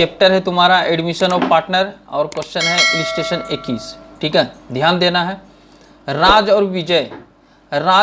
Chapter है तुम्हारा admission of partner और क्वेश्चन है इलिस्ट्रेशन 21। ठीक है, ध्यान देना है। राज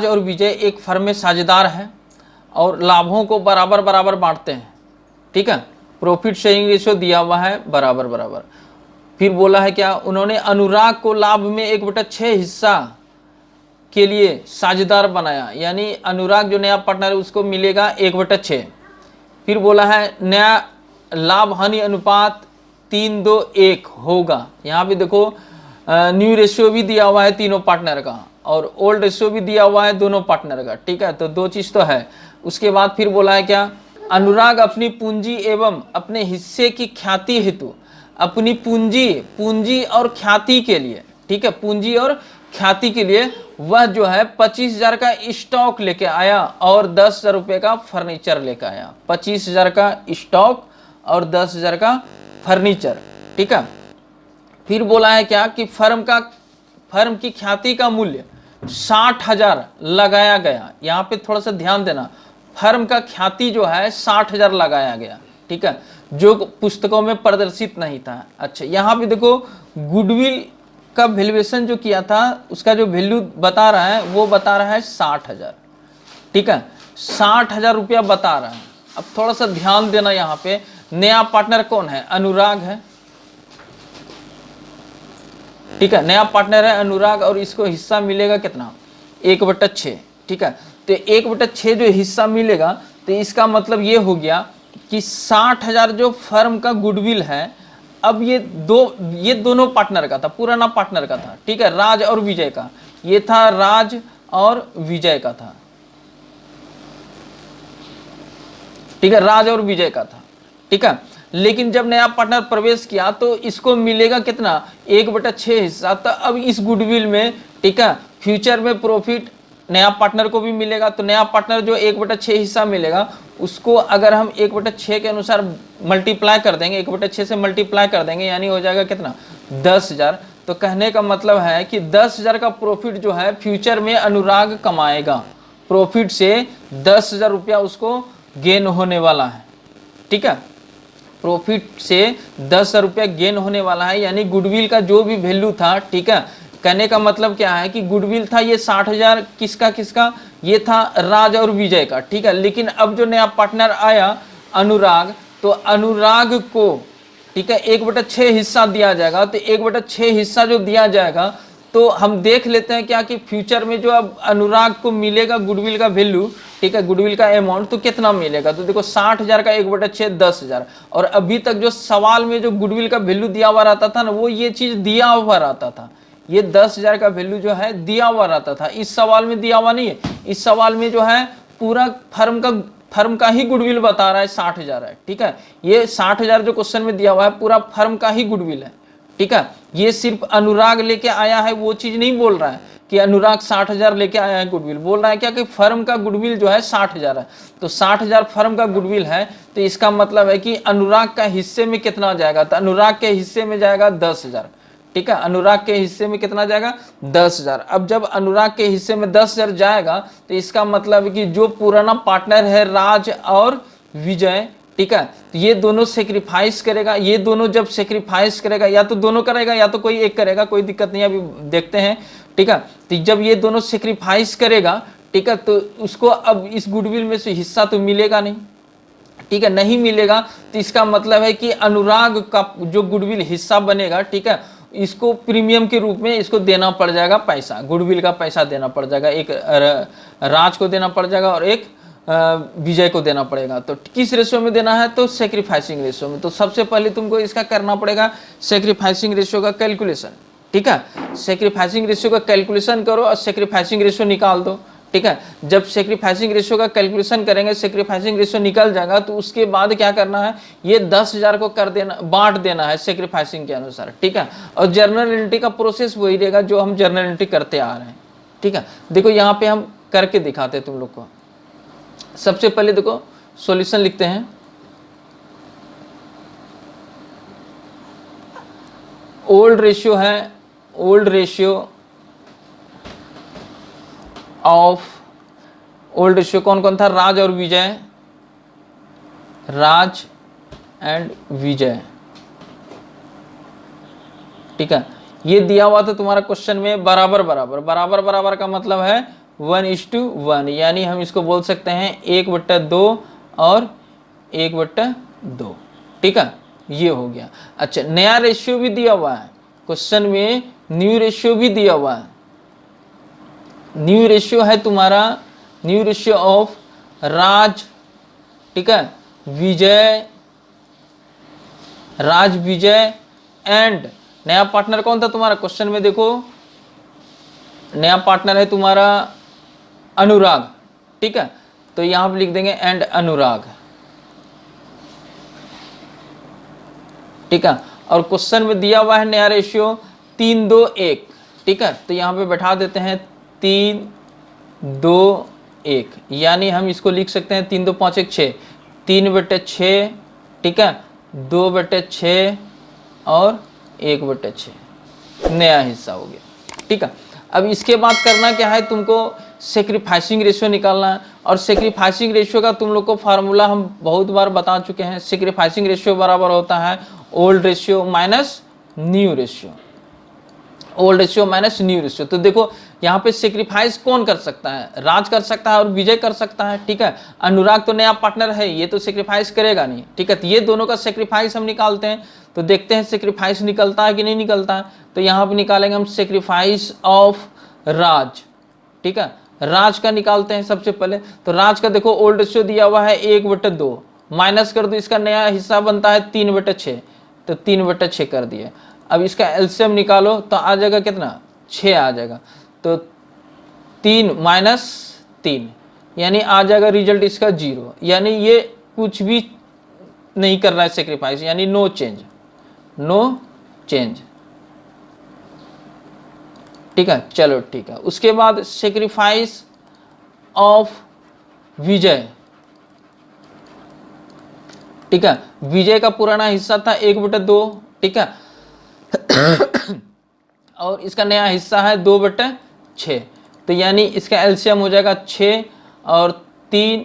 और विजय एक फर्म में साझेदार हैं और लाभों को बराबर बराबर बांटते हैं। ठीक है, प्रॉफिट शेयरिंग रेशियो दिया हुआ है बराबर बराबर। फिर बोला है क्या, उन्होंने अनुराग को लाभ में 1/6 हिस्सा के लिए साझेदार बनाया, यानी अनुराग जो नया पार्टनर है उसको मिलेगा 1/6। फिर बोला है नया लाभ हानि अनुपात 3:1 होगा। यहाँ पे देखो न्यू रेशियो भी दिया हुआ है तीनों पार्टनर का और ओल्ड रेशियो भी दिया हुआ है दोनों पार्टनर का। ठीक है, तो दो चीज तो है। उसके बाद फिर बोला है क्या, अनुराग अपनी पूंजी एवं अपने हिस्से की ख्याति हेतु अपनी पूंजी और ख्याति के लिए, ठीक है, पूंजी और ख्याति के लिए वह जो है 25,000 का स्टॉक लेके आया और 10,000 रुपये का फर्नीचर लेके आया। 25,000 का स्टॉक और 10,000 का फर्नीचर। ठीक है, फिर बोला है क्या कि फर्म की ख्याति का मूल्य 60,000 लगाया गया। यहाँ पे थोड़ा सा ध्यान देना, फर्म का ख्याति जो है 60,000 लगाया गया। ठीक है, जो पुस्तकों में प्रदर्शित नहीं था। अच्छा, यहाँ पे देखो गुडविल का वैल्यूएशन जो किया था उसका जो वैल्यू बता रहा है वो बता रहा है 60,000। ठीक है, 60,000 रुपया बता रहा है। अब थोड़ा सा ध्यान देना, यहाँ पे नया पार्टनर कौन है, अनुराग है। ठीक है, नया पार्टनर है अनुराग और इसको हिस्सा मिलेगा कितना, 1/6। ठीक है, तो 1/6 जो हिस्सा मिलेगा तो इसका मतलब ये हो गया कि 60,000 जो फर्म का गुडविल है, अब ये दोनों पार्टनर का था, पुराना पार्टनर का था। ठीक है, राज और विजय का, ये था राज और विजय का था। ठीक है, राज और विजय का था। ठीक है, लेकिन जब नया पार्टनर प्रवेश किया तो इसको मिलेगा कितना, 1/6 हिस्सा। तो अब इस गुडविल में, ठीक है, फ्यूचर में प्रॉफिट नया पार्टनर को भी मिलेगा। तो नया पार्टनर जो 1/6 हिस्सा मिलेगा उसको अगर हम 1/6 के अनुसार मल्टीप्लाई कर देंगे, 1/6 से मल्टीप्लाई कर देंगे, यानी हो जाएगा कितना, 10,000। तो कहने का मतलब है कि 10,000 का प्रॉफिट जो है फ्यूचर में अनुराग कमाएगा। प्रॉफिट से 10,000 रुपया उसको गेन होने वाला है। ठीक है, प्रॉफिट से 10,000 रुपया गेन होने वाला है, यानी गुडविल का जो भी वैल्यू था। ठीक है, कहने का मतलब क्या है कि गुडविल था ये 60,000 किसका, ये था राज और विजय का। ठीक है, लेकिन अब जो नया पार्टनर आया अनुराग, तो अनुराग को, ठीक है, 1/6 हिस्सा दिया जाएगा। तो 1/6 हिस्सा जो दिया जाएगा तो हम देख लेते हैं क्या कि फ्यूचर में जो अब अनुराग को मिलेगा गुडविल का वैल्यू, ठीक है, गुडविल का अमाउंट तो कितना मिलेगा। तो देखो 60,000 का 1/6 10,000। और अभी तक जो सवाल में जो गुडविल का वैल्यू दिया हुआ रहता था ना, वो ये चीज दिया हुआ रहता था, ये 10,000 का वैल्यू जो है दिया हुआ रहता था। इस सवाल में दिया हुआ नहीं है, इस सवाल में जो है पूरा फर्म का ही गुडविल बता रहा है 60,000 है। ठीक है, ये 60,000 जो क्वेश्चन में दिया हुआ है पूरा फर्म का ही गुडविल है। ठीक है, ये सिर्फ अनुराग लेके आया है वो चीज नहीं बोल रहा है कि अनुराग 60,000 लेके आया है गुडविल, बोल रहा है क्या कि फर्म का गुडविल जो है 60,000 है। तो 60,000 फर्म का गुडविल है, तो इसका मतलब है कि अनुराग का हिस्से में कितना जाएगा, तो अनुराग के हिस्से में जाएगा 10,000। ठीक है, अनुराग के हिस्से में कितना जाएगा, 10,000। अब जब अनुराग के हिस्से में 10,000 जाएगा तो इसका मतलब है कि जो पुराना पार्टनर है राज और विजय, ठीक है, तो ये दोनों सेक्रीफाइस करेगा। ये दोनों जब सेक्रीफाइस करेगा, या तो दोनों करेगा या तो कोई एक करेगा, कोई दिक्कत नहीं है, अभी देखते हैं। ठीक है, तो जब ये दोनों सेक्रीफाइस करेगा, ठीक है, तो उसको अब इस गुडविल में से हिस्सा तो मिलेगा नहीं। ठीक है, नहीं मिलेगा तो इसका मतलब है कि अनुराग का जो गुडविल हिस्सा बनेगा, ठीक है, इसको प्रीमियम के रूप में इसको देना पड़ जाएगा पैसा, गुडविल का पैसा देना पड़ जाएगा। एक राज को देना पड़ जाएगा और एक विजय को देना पड़ेगा। तो किस रेशियो में देना है, तो सेक्रीफाइसिंग रेशियो में। तो सबसे पहले तुमको इसका करना पड़ेगा सेक्रीफाइसिंग रेशियो का कैलकुलेशन। ठीक है, सेक्रीफाइसिंग रेशियो का कैलकुलेशन करो और सेक्रीफाइसिंग रेशियो निकाल दो। ठीक है, जब सेक्रीफाइसिंग रेशियो का कैलकुलेशन करेंगे, सेक्रीफाइसिंग रेशियो निकल जाएगा, तो उसके बाद क्या करना है, ये 10,000 को कर देना, बांट देना है सेक्रीफाइसिंग के अनुसार। ठीक है, और जर्नल एंट्री का प्रोसेस वही रहेगा जो हम जर्नल एंट्री करते आ रहे हैं। ठीक है, देखो यहाँ पे हम करके दिखाते हैं तुम लोग को। सबसे पहले देखो सॉल्यूशन लिखते हैं। ओल्ड रेशियो है, old ratio of, old ratio कौन कौन था, राज और विजय, राज एंड विजय। ठीक है, ये दिया हुआ था तुम्हारा क्वेश्चन में बराबर बराबर। बराबर बराबर का मतलब है 1:1, यानी हम इसको बोल सकते हैं 1/2 और 1/2। ठीक है, ये हो गया। अच्छा, नया रेशियो भी दिया हुआ है क्वेश्चन में, न्यू रेशियो भी दिया हुआ है। न्यू रेशियो है तुम्हारा, न्यू रेशियो ऑफ राज, ठीक है, विजय, राज विजय एंड नया पार्टनर कौन था तुम्हारा क्वेश्चन में, देखो नया पार्टनर है तुम्हारा अनुराग। ठीक है, तो यहां पे लिख देंगे एंड अनुराग। ठीक है, और क्वेश्चन में दिया हुआ है नया रेशियो 3:2:1। ठीक है, तो यहां पे बैठा देते हैं 3:2:1, यानी हम इसको लिख सकते हैं 3:2=5=1 6, 3/6। ठीक है, 2/6 और 1/6, नया हिस्सा हो गया। ठीक है, अब इसके बाद करना क्या है, तुमको सेक्रीफाइसिंग रेशियो निकालना है। और सेक्रीफाइसिंग रेशियो का तुम लोग को फार्मूला हम बहुत बार बता चुके हैं। सेक्रीफाइसिंग रेशियो बराबर होता है old ratio minus new ratio, old ratio minus new ratio. तो देखो यहाँ पे सेक्रीफाइस कौन कर सकता है, राज कर सकता है और विजय कर सकता है। ठीक है, अनुराग तो नया पार्टनर है, ये तो सेक्रीफाइस करेगा नहीं। ठीक है, तो ये दोनों का सेक्रीफाइस हम निकालते हैं। तो देखते हैं सेक्रीफाइस निकलता है कि नहीं निकलता है। तो यहाँ पे निकालेंगे हम सेक्रीफाइस ऑफ राज। ठीक है, राज का निकालते हैं सबसे पहले। तो राज का देखो ओल्ड रेशियो दिया हुआ है 1/2, माइनस कर दो, इसका नया हिस्सा बनता है 3/6, तो 3/6 कर दिए। अब इसका एलसीएम निकालो तो आ जाएगा कितना, 6 आ जाएगा। तो 3 - 3 यानी आ जाएगा रिजल्ट इसका 0, यानी ये कुछ भी नहीं कर रहा है सेक्रीफाइस, यानी नो चेंज, नो चेंज। ठीक है, चलो ठीक है। उसके बाद सेक्रीफाइस ऑफ विजय। ठीक है, विजय का पुराना हिस्सा था 1/2। ठीक है, और इसका नया हिस्सा है 2/6, तो यानी इसका एलसीएम हो जाएगा 6 और 3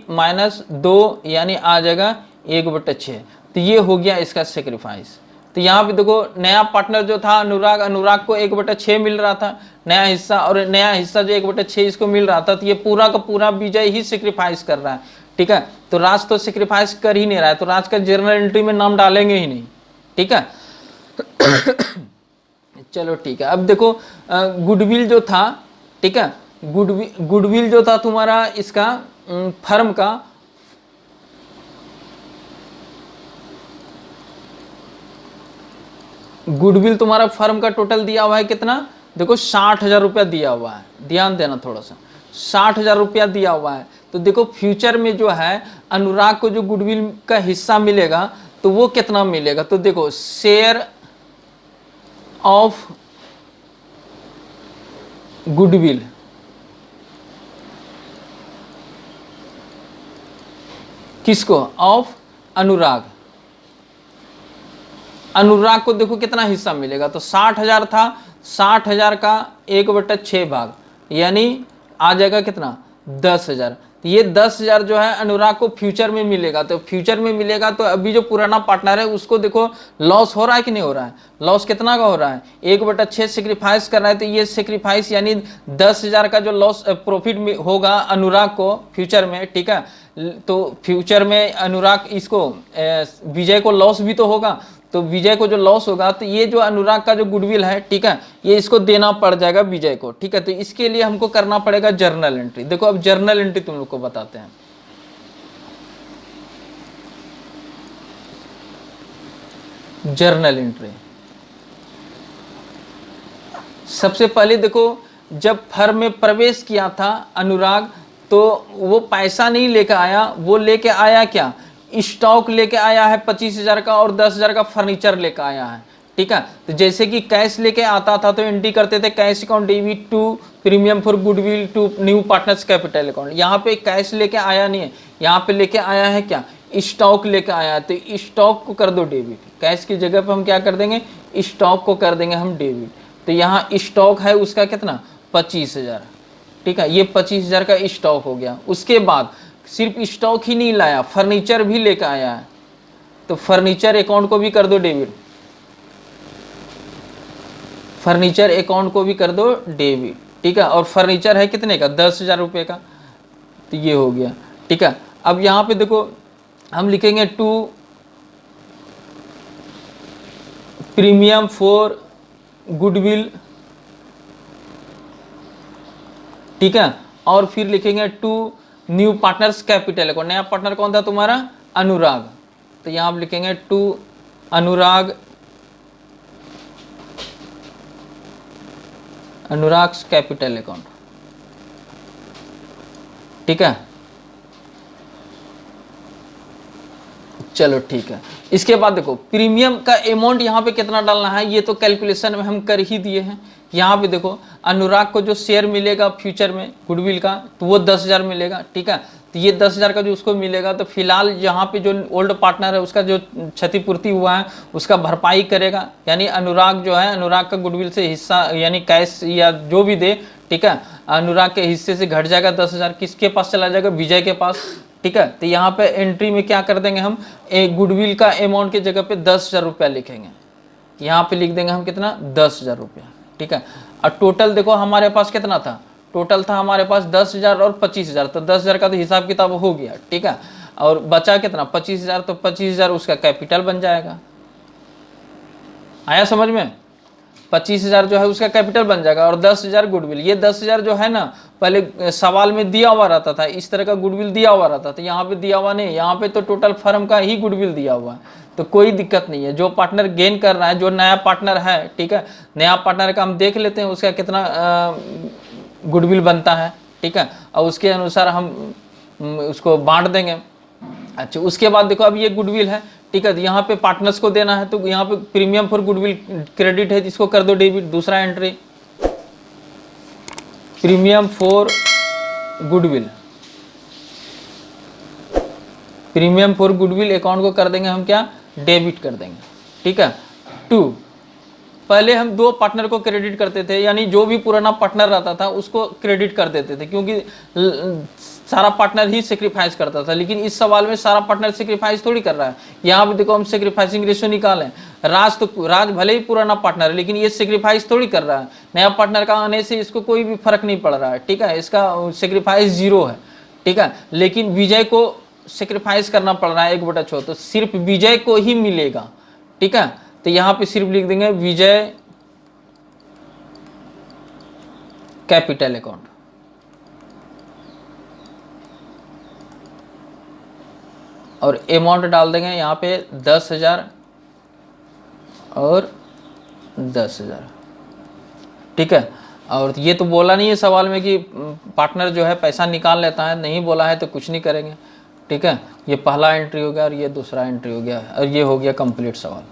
- 2 यानी आ जाएगा 1/6। तो ये हो गया इसका सेक्रीफाइस। तो यहाँ पे देखो नया पार्टनर जो था अनुराग, अनुराग को 1/6 मिल रहा था नया हिस्सा, और नया हिस्सा जो 1/6 इसको मिल रहा था। तो ये पूरा का पूरा विजय ही सेक्रीफाइस कर रहा है। ठीक है, तो राज तो सेक्रीफाइस कर ही नहीं रहा है, तो राज का जर्नल एंट्री में नाम डालेंगे ही नहीं। ठीक है, चलो ठीक है। अब देखो गुडविल जो था, ठीक है, गुडविल जो था तुम्हारा इसका फर्म का, गुडविल तुम्हारा फर्म का टोटल दिया हुआ है कितना, देखो 60,000 रुपया दिया हुआ है। ध्यान देना थोड़ा सा, 60,000 रुपया दिया हुआ है। तो देखो फ्यूचर में जो है अनुराग को जो गुडविल का हिस्सा मिलेगा तो वो कितना मिलेगा। तो देखो शेयर ऑफ गुडविल, किसको, ऑफ अनुराग। अनुराग को देखो कितना हिस्सा मिलेगा, तो 60,000 था, 60,000 का 1/6 भाग, यानी आ जाएगा कितना, 10,000। तो ये 10,000 जो है अनुराग को फ्यूचर में मिलेगा। तो फ्यूचर में मिलेगा तो अभी जो पुराना पार्टनर है उसको देखो लॉस हो रहा है कि नहीं हो रहा है, लॉस कितना का हो रहा है, 1/6 सेक्रीफाइस कर रहा है। तो ये सेक्रीफाइस यानी 10,000 का जो लॉस प्रॉफिट होगा अनुराग को फ्यूचर में। ठीक है, तो फ्यूचर में अनुराग इसको विजय को लॉस भी तो होगा, तो विजय को जो लॉस होगा तो ये जो अनुराग का जो गुडविल है, ठीक है, ये इसको देना पड़ जाएगा विजय को। ठीक है, तो इसके लिए हमको करना पड़ेगा जर्नल एंट्री। देखो अब जर्नल एंट्री तुम लोग को बताते हैं। जर्नल एंट्री सबसे पहले देखो, जब फर्म में प्रवेश किया था अनुराग तो वो पैसा नहीं लेकर आया, वो लेके आया क्या, स्टॉक लेके आया है 25,000 का और 10,000 का फर्नीचर लेके आया है। ठीक है, तो जैसे कि कैश लेके आता था तो एंट्री करते थे cash account debit to premium for goodwill to new partners capital account. यहाँ पे कैश लेके आया नहीं है, यहाँ पे लेके आया है क्या, स्टॉक लेके आया है, तो स्टॉक को कर दो डेबिट। कैश की जगह पे हम क्या कर देंगे, स्टॉक को कर देंगे हम डेबिट। तो यहाँ स्टॉक है उसका कितना, 25,000। ठीक है, ये 25,000 का स्टॉक हो गया। उसके बाद सिर्फ स्टॉक ही नहीं लाया, फर्नीचर भी लेकर आया है। तो फर्नीचर अकाउंट को भी कर दो डेबिट, फर्नीचर अकाउंट को भी कर दो डेबिट, ठीक है। और फर्नीचर है कितने का, 10,000 रुपये का, तो ये हो गया, ठीक है। अब यहाँ पे देखो हम लिखेंगे टू प्रीमियम फॉर गुडविल, ठीक है। और फिर लिखेंगे to new partners capital account, नया पार्टनर कौन था तुम्हारा, अनुराग, तो यहां आप लिखेंगे to Anurag, Anurag's capital account, ठीक है। चलो ठीक है। इसके बाद देखो प्रीमियम का अमाउंट यहाँ पे कितना डालना है, ये तो कैलकुलेशन में हम कर ही दिए हैं। यहाँ पे देखो अनुराग को जो शेयर मिलेगा फ्यूचर में गुडविल का, तो वो 10,000 मिलेगा, ठीक है। तो ये 10,000 का जो उसको मिलेगा, तो फिलहाल यहाँ पे जो ओल्ड पार्टनर है उसका जो क्षतिपूर्ति हुआ है उसका भरपाई करेगा, यानी अनुराग जो है, अनुराग का गुडविल से हिस्सा यानी कैश या जो भी दे, ठीक है, अनुराग के हिस्से से घट जाएगा 10,000, किसके पास चला जाएगा, विजय के पास, ठीक है। तो यहाँ पे एंट्री में क्या कर देंगे हम, एक गुडविल का अमाउंट की जगह पे 10,000 रुपया लिखेंगे, यहाँ पे लिख देंगे हम कितना, 10,000 रुपया, ठीक है। और टोटल देखो हमारे पास कितना था, टोटल था हमारे पास 10,000 और 25,000, तो 10,000 का तो हिसाब किताब हो गया, ठीक है। और बचा कितना, 25,000, तो 25,000 उसका कैपिटल बन जाएगा, आया समझ में, 25,000 जो है उसका कैपिटल बन जाएगा, और 10,000 गुडविल। ये 10,000 जो है ना पहले सवाल में दिया हुआ रहता था, इस तरह का गुडविल दिया हुआ रहता था, यहाँ पे दिया हुआ नहीं, यहाँ पे तो टोटल फर्म का ही गुडविल दिया हुआ है, तो कोई दिक्कत नहीं है। जो पार्टनर गेन कर रहा है, जो नया पार्टनर है, ठीक है, नया पार्टनर का हम देख लेते हैं उसका कितना गुडविल बनता है, ठीक है, और उसके अनुसार हम उसको बांट देंगे। अच्छा उसके बाद देखो अब ये गुडविल है, ठीक है, यहाँ पे पार्टनर्स को देना है, तो यहाँ पे प्रीमियम फॉर गुडविल क्रेडिट है, इसको कर दो डेबिट, दूसरा entry premium for goodwill, premium for goodwill account को कर देंगे हम क्या, डेबिट कर देंगे, ठीक है। टू, पहले हम दो पार्टनर को क्रेडिट करते थे, यानी जो भी पुराना पार्टनर रहता था उसको क्रेडिट कर देते थे, क्योंकि सारा पार्टनर ही सेक्रीफाइस करता था। लेकिन इस सवाल में सारा पार्टनर सेक्रीफाइस थोड़ी कर रहा है, यहाँ पे देखो हम सेक्रीफाइसिंग रेशियो निकालें, राज भले ही पुराना पार्टनर है लेकिन ये सेक्रीफाइस थोड़ी कर रहा है, नया पार्टनर का आने से इसको कोई भी फर्क नहीं पड़ रहा है, ठीक है, इसका सेक्रीफाइस 0 है, ठीक है। लेकिन विजय को सेक्रीफाइस करना पड़ रहा है 1/6, तो सिर्फ विजय को ही मिलेगा, ठीक है। तो यहाँ पे सिर्फ लिख देंगे विजय कैपिटल अकाउंट, और अमाउंट डाल देंगे यहाँ पे 10,000 और 10,000, ठीक है। और ये तो बोला नहीं है सवाल में कि पार्टनर जो है पैसा निकाल लेता है, नहीं बोला है तो कुछ नहीं करेंगे, ठीक है। ये पहला एंट्री हो गया और ये दूसरा एंट्री हो गया, और ये हो गया कंप्लीट सवाल।